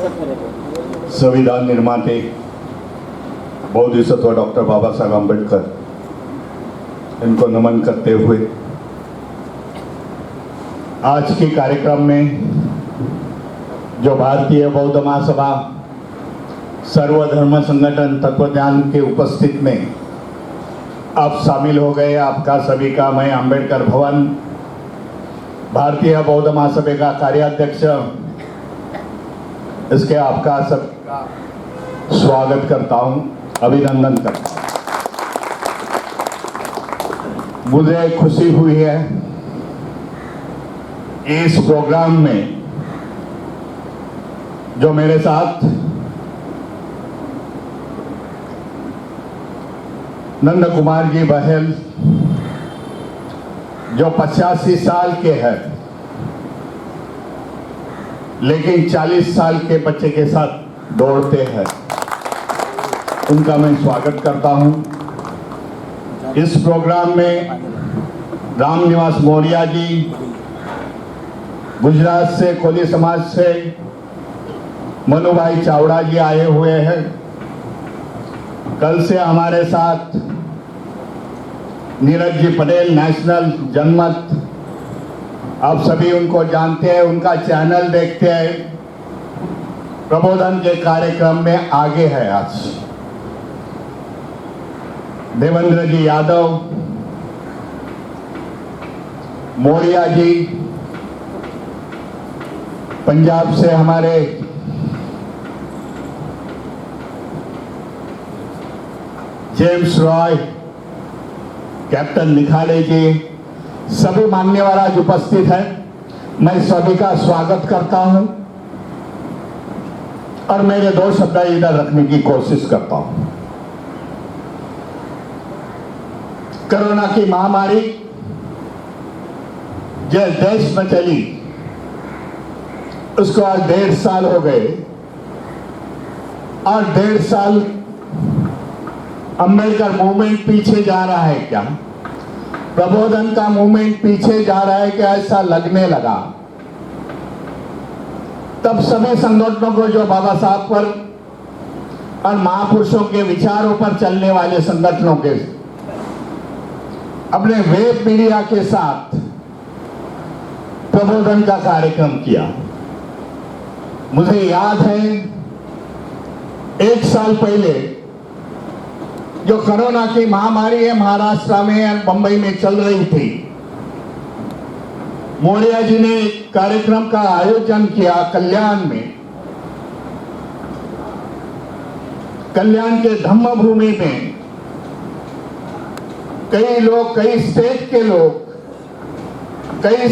संविधान निर्माते बोधिसत्व डॉक्टर बाबा साहब आंबेडकर इनको नमन करते हुए आज के कार्यक्रम में जो भारतीय बौद्ध महासभा सर्वधर्म संगठन तत्वज्ञान के उपस्थित में आप शामिल हो गए, आपका सभी का मैं आंबेडकर भवन भारतीय बौद्ध महासभा का कार्याध्यक्ष इसके आपका सबका स्वागत करता हूं, अभिनंदन करता हूं। मुझे खुशी हुई है इस प्रोग्राम में जो मेरे साथ नंद कुमार जी बहल जो 85 साल के हैं लेकिन 40 साल के बच्चे के साथ दौड़ते हैं, उनका मैं स्वागत करता हूं। इस प्रोग्राम में रामनिवास मौर्य जी गुजरात से कोली समाज से मनु भाई चावड़ा जी आए हुए हैं। कल से हमारे साथ नीरज जी पटेल नेशनल जनमत, आप सभी उनको जानते हैं, उनका चैनल देखते हैं, प्रबोधन के कार्यक्रम में आगे है। आज देवेंद्र जी यादव, मौर्य जी पंजाब से हमारे जेम्स रॉय, कैप्टन निखाले जी, सभी मान्यवर आज उपस्थित हैं। मैं सभी का स्वागत करता हूं और मेरे दो शब्द इधर रखने की कोशिश करता हूं। कोरोना की महामारी जो देश में चली उसको आज 1.5 साल हो गए और 1.5 साल अम्बेडकर मूवमेंट पीछे जा रहा है क्या, प्रबोधन का मूवमेंट पीछे जा रहा है क्या, ऐसा लगने लगा। तब सभी संगठनों को जो बाबा साहब पर और महापुरुषों के विचारों पर चलने वाले संगठनों के अपने वेब मीडिया के साथ प्रबोधन का कार्यक्रम किया। मुझे याद है 1 साल पहले जो कोरोना की महामारी है महाराष्ट्र में और बंबई में चल रही थी, मौर्य जी ने एक कार्यक्रम का आयोजन किया कल्याण में। कल्याण के धम्म भूमि में कई लोग, कई स्टेट के लोग, कई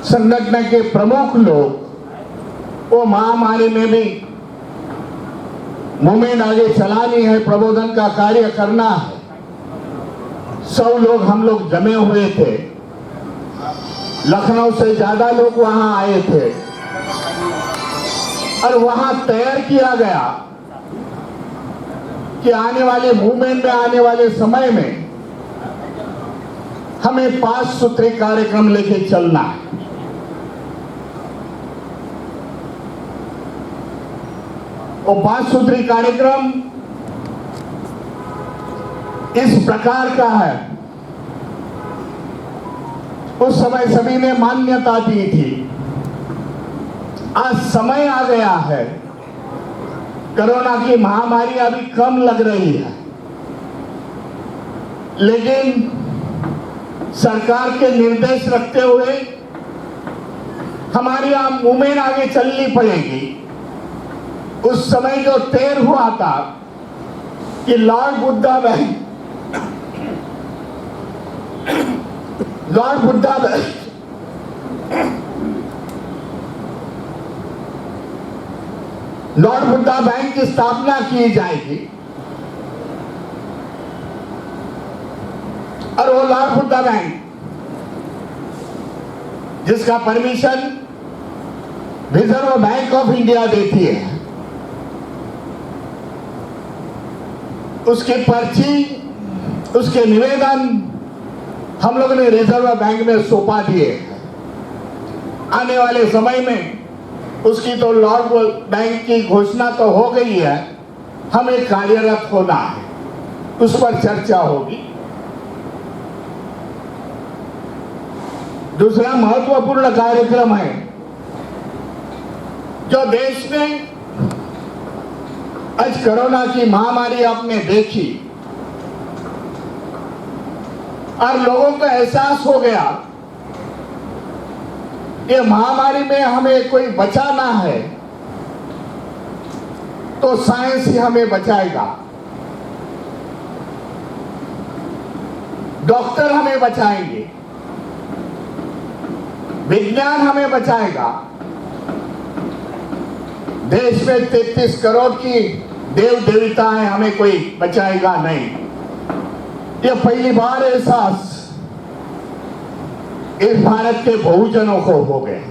संगठन के प्रमुख लोग वो महामारी में भी मूवमेंट आगे चलानी है, प्रबोधन का कार्य करना है। 100 लोग हम लोग जमे हुए थे, लखनऊ से ज्यादा लोग वहां आए थे और वहां तैयार किया गया कि आने वाले मूवमेंट में, आने वाले समय में हमें 5 सूत्री कार्यक्रम लेके चलना है। और 5 सूत्री कार्यक्रम इस प्रकार का है, उस समय सभी ने मान्यता दी थी। आज समय आ गया है, कोरोना की महामारी अभी कम लग रही है, लेकिन सरकार के निर्देश रखते हुए हमारी आप मूवमेंट आगे चलनी पड़ेगी। उस समय जो तैर हुआ था कि लॉर्ड बुद्धा बैंक की स्थापना की जाएगी और वो लॉर्ड बुद्धा बैंक जिसका permission reserve bank of India देती है, उसकी पर्ची, उसके निवेदन हम लोगों ने रिजर्व बैंक में सौंपा दिए। आने वाले समय में उसकी तो लॉर्ड बैंक की घोषणा तो हो गई है, हमें कार्यरत होना है, उस पर चर्चा होगी। दूसरा महत्वपूर्ण कार्यक्रम है जो देश में आज कोरोना की महामारी आपने देखी और लोगों को एहसास हो गया कि महामारी में हमें कोई बचाना है तो साइंस ही हमें बचाएगा, डॉक्टर हमें बचाएंगे, विज्ञान हमें बचाएगा। देश में 33 करोड़ की देव देवताएं, हमें कोई बचाएगा नहीं। यह पहली बार एहसास इस भारत के बहुजनों को हो गए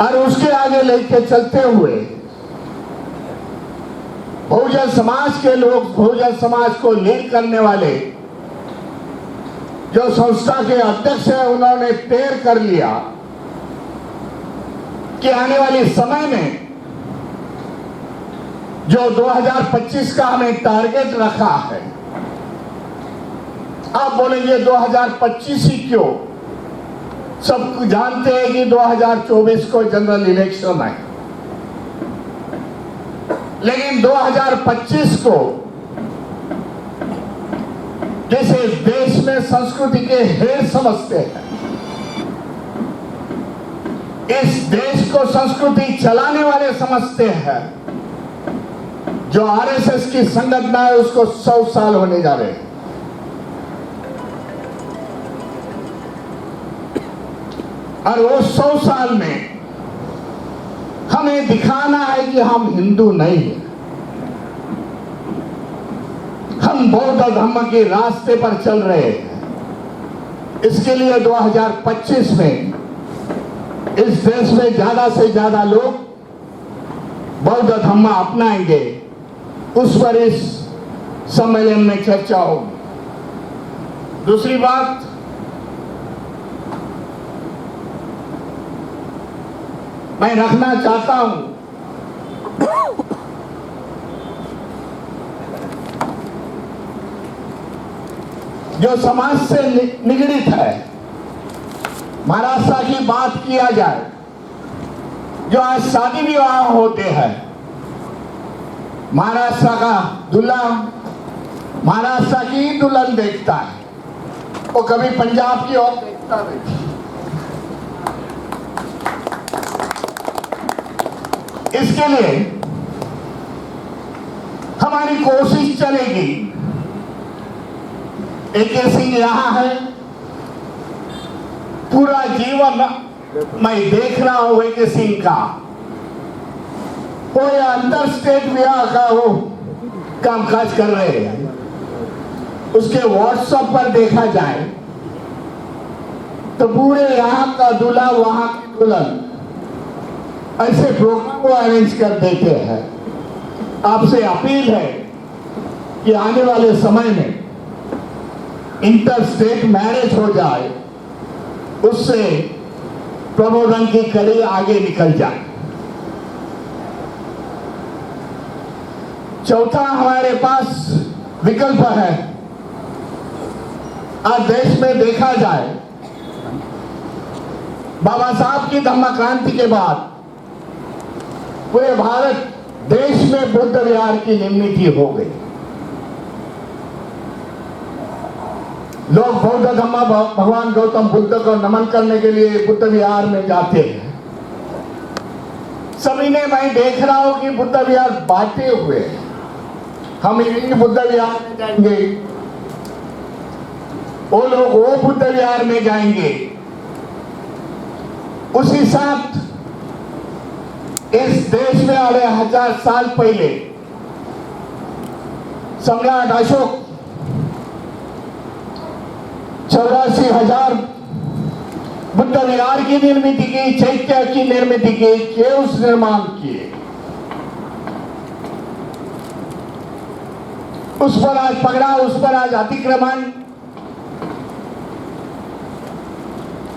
और उसके आगे लेके चलते हुए बहुजन समाज के लोग, बहुजन समाज को लीड करने वाले जो संस्था के अध्यक्ष हैं, उन्होंने तय कर लिया कि आने वाले समय में जो 2025 का हमें टारगेट रखा है, आप बोलेंगे 2025 ही क्यों? सब जानते हैं कि 2024 को जनरल इलेक्शन है, लेकिन 2025 को जैसे देश में संस्कृति के हेर समझते हैं, इस देश को संस्कृति चलाने वाले समझते हैं, जो आरएसएस की संगठन है उसको 100 साल होने जा रहे हैं। और वो 100 साल में हमें दिखाना है कि हम हिंदू नहीं हैं, हम बौद्ध धर्म के रास्ते पर चल रहे हैं। इसके लिए 2025 में इस देश में ज्यादा से ज्यादा लोग बौद्ध धर्म अपनाएंगे, उस पर इस सम्मेलन में चर्चा होगी। दूसरी बात, मैं रखना चाहता हूं जो समाज से निगड़ित है, महाराष्ट्र की बात किया जाए, जो आज शादी विवाह होते हैं, महाराष्ट्र का दूल्हा महाराष्ट्र की दुल्हन देखता है, वो कभी पंजाब की ओर देखता नहीं। इसके लिए हमारी कोशिश चलेगी। AK सिंह यहाँ है, पूरा जीवन मैं देख रहा हूं AK सिंह का, वो अंतर स्टेट विवाह का वो कामकाज कर रहे हैं। उसके व्हाट्सएप पर देखा जाए तो पूरे यहाँ का दूल्हा वहां की दुल्हन ऐसे प्रोग्राम को अरेंज कर देते हैं। आपसे अपील है कि आने वाले समय में इंटर स्टेट मैरिज हो जाए, उससे प्रबोधन की कड़ी आगे निकल जाए। चौथा, हमारे पास विकल्प है। आज देश में देखा जाए, बाबा साहब की धम्म क्रांति के बाद पूरे भारत देश में बुद्ध विहार की निर्मित हो गई। लोग बौद्ध धम्म भगवान गौतम बुद्ध को नमन करने के लिए बुद्ध विहार में जाते हैं। सभी ने, मैं देख रहा हूं कि बुद्ध विहार बांटे हुए हैं। हम यही बुद्ध विहार में जाएंगे, वो लोग वो बुद्ध विहार में जाएंगे। उसी साथ इस देश में आए 1000 साल पहले सम्राट अशोक 84,000 बुद्ध विहार की निर्मित की, चैत्य की निर्मित की, केव्स निर्माण किए। उस पर आज पकड़ा, उस पर आज अतिक्रमण,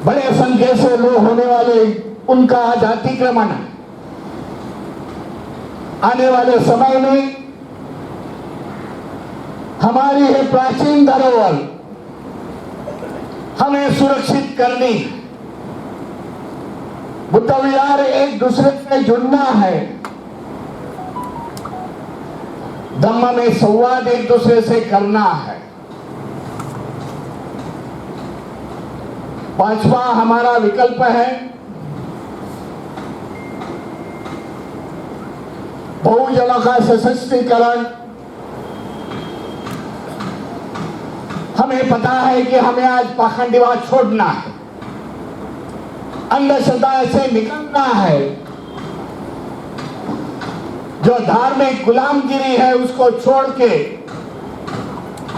बड़े संख्या से लोग होने वाले उनका आज अतिक्रमण है। आने वाले समय में हमारी ये प्राचीन धरोहर हमें सुरक्षित करनी है। बुद्ध विहार एक दूसरे से जुड़ना है। धम्म में संवाद एक दूसरे से करना है। पांचवा हमारा विकल्प है बहुजनों का सशक्तिकरण। हमें पता है कि हमें आज पाखंडवाद छोड़ना है, अंधश्रद्धा से निकलना है, जो धार्मिक गुलामगिरी है उसको छोड़ के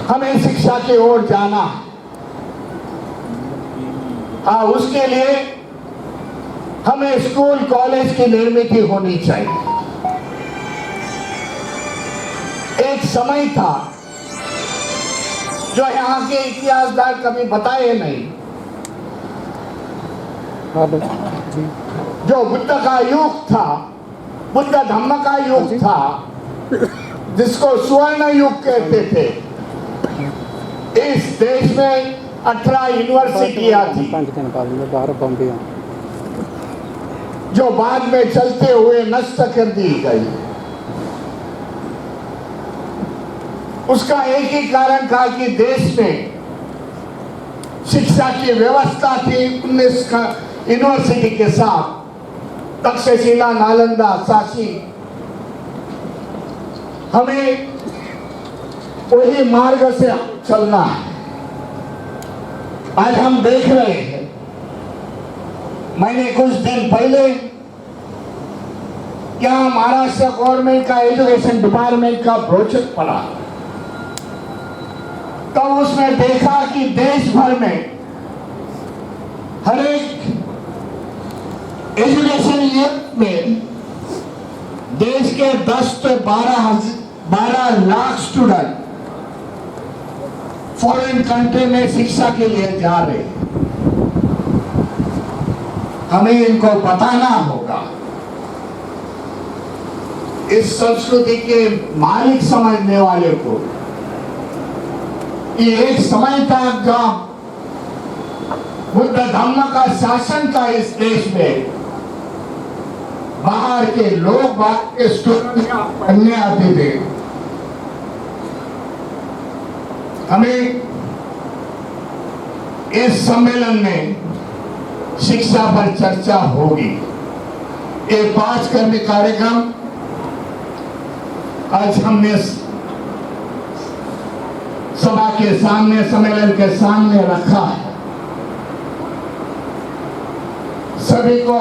हमें शिक्षा की ओर जाना है। हाँ, उसके लिए हमें स्कूल कॉलेज की निर्मित होनी चाहिए। एक समय था जो यहाँ के इतिहासकार कभी बताए नहीं, जो बुद्ध का युग था, बुद्ध धम्म का युग था, जिसको स्वर्ण युग कहते थे। इस देश में 18 यूनिवर्सिटियां थी, जो बाद में चलते हुए नष्ट कर दी गई। उसका एक ही कारण था कि देश में शिक्षा की व्यवस्था थी। 19 यूनिवर्सिटी के साथ तक्षशिला, नालंदा, काशी, हमें वही मार्ग से चलना है। आज हम देख रहे हैं, मैंने कुछ दिन पहले क्या महाराष्ट्र गवर्नमेंट का एजुकेशन डिपार्टमेंट का ब्रोशर पढ़ा, तो उसमें देखा कि देश भर में हर एक एजुकेशन ईयर में देश के 10 से 12 लाख स्टूडेंट फॉरेन कंट्री में शिक्षा के लिए जा रहे हैं। हमें इनको बताना होगा, इस संस्कृति के मालिक समझने वाले को, ये एक समय था जब बुद्ध धम्म का शासन था इस देश में। बाहर के लोग, बाहर के स्टूडेंट पढ़ने आते थे। हमें इस सम्मेलन में शिक्षा पर चर्चा होगी। ये 5 करने कार्यक्रम आज हमने सभा के सामने, सम्मेलन के सामने रखा है। सभी को